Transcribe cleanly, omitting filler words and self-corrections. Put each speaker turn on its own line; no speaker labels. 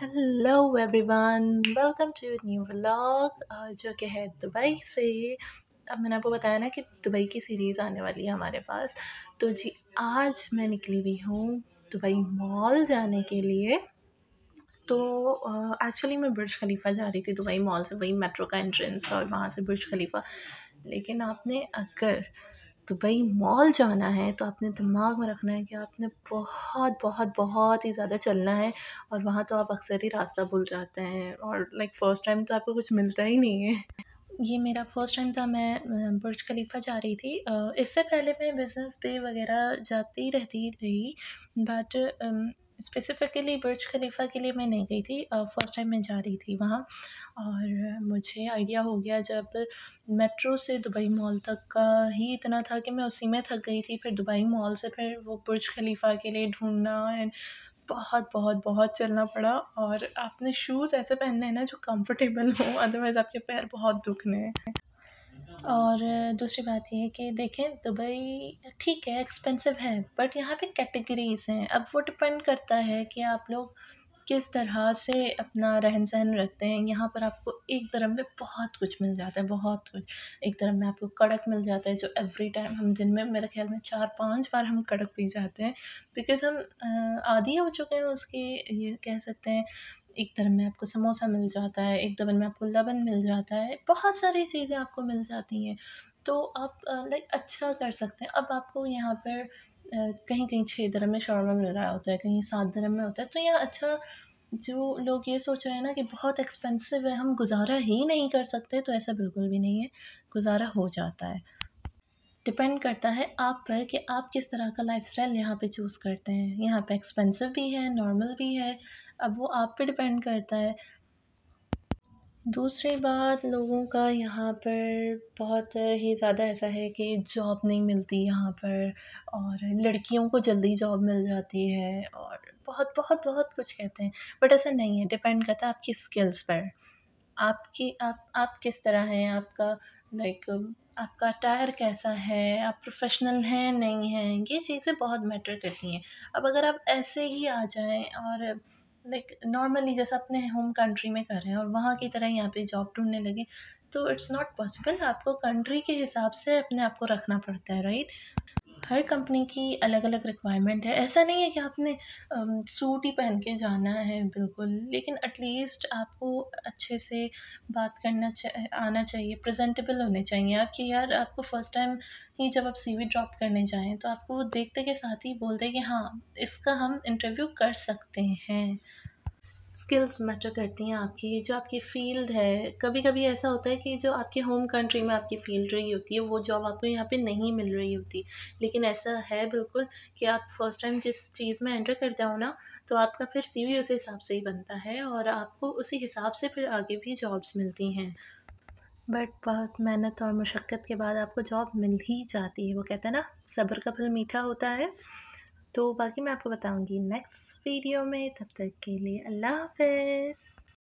Hello everyone, welcome to new vlog जो कि है दुबई से। अब मैंने आपको बताया ना कि दुबई की सीरीज़ आने वाली है हमारे पास। तो जी आज मैं निकली हुई हूँ दुबई मॉल जाने के लिए। तो एक्चुअली मैं बुर्ज खलीफा जा रही थी दुबई मॉल से, वही मेट्रो का एंट्रेंस और वहाँ से बुर्ज खलीफा। लेकिन आपने अगर दुबई मॉल जाना है तो आपने दिमाग में रखना है कि आपने बहुत बहुत बहुत ही ज़्यादा चलना है। और वहाँ तो आप अक्सर ही रास्ता भूल जाते हैं और फर्स्ट टाइम तो आपको कुछ मिलता ही नहीं है। ये मेरा फर्स्ट टाइम था। मैं बुर्ज खलीफा जा रही थी। इससे पहले मैं बिज़नेस पे वगैरह जाती रहती रही, बट स्पेसिफ़िकली बुर्ज खलीफा के लिए मैं नहीं गई थी। फर्स्ट टाइम मैं जा रही थी वहाँ। और मुझे आइडिया हो गया जब मेट्रो से दुबई मॉल तक का ही इतना था कि मैं उसी में थक गई थी। फिर दुबई मॉल से फिर वो बुर्ज खलीफा के लिए ढूँढना एंड बहुत बहुत बहुत चलना पड़ा। और आपने शूज़ ऐसे पहनने हैं ना जो कंफर्टेबल हो, अदरवाइज़ आपके पैर बहुत दुखने हैं। और दूसरी बात ये है कि देखें, दुबई ठीक है, एक्सपेंसिव है, बट यहाँ पे कैटेगरीज़ हैं। अब वो डिपेंड करता है कि आप लोग किस तरह से अपना रहन-सहन रखते हैं। यहाँ पर आपको एक दिरहम में बहुत कुछ मिल जाता है, बहुत कुछ। एक दिरहम में आपको कड़क मिल जाता है, जो एवरी टाइम हम दिन में मेरे ख़्याल में 4-5 बार हम कड़क पी जाते हैं, बिकॉज़ हम आदी हो चुके हैं उसके, ये कह सकते हैं। एक दिरहम में आपको समोसा मिल जाता है, एक दिरहम में आपको लबन मिल जाता है, बहुत सारी चीज़ें आपको मिल जाती हैं। तो आप अच्छा कर सकते हैं। अब आपको यहाँ पर कहीं-कहीं 6 दिरहम में शौरमा मिल रहा होता है, कहीं 7 दिरहम में होता है। तो यहाँ अच्छा, जो लोग ये सोच रहे हैं ना कि बहुत एक्सपेंसिव है, हम गुज़ारा ही नहीं कर सकते, तो ऐसा बिल्कुल भी नहीं है, गुज़ारा हो जाता है। डिपेंड करता है आप पर कि आप किस तरह का लाइफ़स्टाइल यहाँ पे चूज़ करते हैं। यहाँ पे एक्सपेंसिव भी है, नॉर्मल भी है, अब वो आप पे डिपेंड करता है। दूसरी बात, लोगों का यहाँ पर बहुत ही ज़्यादा ऐसा है कि जॉब नहीं मिलती यहाँ पर, और लड़कियों को जल्दी जॉब मिल जाती है, और बहुत बहुत बहुत कुछ कहते हैं। बट ऐसा नहीं है, डिपेंड करता है आपकी स्किल्स पर। आप किस तरह हैं, आपका लाइक आपका अटायर कैसा है, आप प्रोफ़ेशनल हैं, नहीं हैं, ये चीज़ें बहुत मैटर करती हैं। अब अगर आप ऐसे ही आ जाएँ और नॉर्मली जैसा अपने होम कंट्री में कर रहे हैं और वहाँ की तरह यहाँ पे जॉब ढूँढने लगे, तो इट्स नॉट पॉसिबल। आपको कंट्री के हिसाब से अपने आप को रखना पड़ता है, राइट? हर कंपनी की अलग-अलग रिक्वायरमेंट है। ऐसा नहीं है कि आपने सूट ही पहन के जाना है बिल्कुल, लेकिन एटलीस्ट आपको अच्छे से बात करना आना चाहिए, प्रेज़ेंटेबल होने चाहिए आप, कि यार आपको फर्स्ट टाइम ही जब आप सीवी ड्रॉप करने जाएँ, तो आपको वो देखते के साथ ही बोल दें कि हाँ, इसका हम इंटरव्यू कर सकते हैं। स्किल्स मैटर करती हैं आपकी, जो आपकी फ़ील्ड है। कभी-कभी ऐसा होता है कि जो आपके होम कंट्री में आपकी फ़ील्ड रही होती है, वो जॉब आपको यहाँ पे नहीं मिल रही होती। लेकिन ऐसा है बिल्कुल कि आप फर्स्ट टाइम जिस चीज़ में एंटर कर जाओ ना, तो आपका फिर सीवी उस हिसाब से ही बनता है और आपको उसी हिसाब से फिर आगे भी जॉब्स मिलती हैं। बट बहुत मेहनत और मशक्क़त के बाद आपको जॉब मिल ही जाती है। वो कहते हैं ना, सब्र का फल मीठा होता है। तो बाकी मैं आपको बताऊँगी नेक्स्ट वीडियो में। तब तक के लिए अल्लाह हाफ़िज़।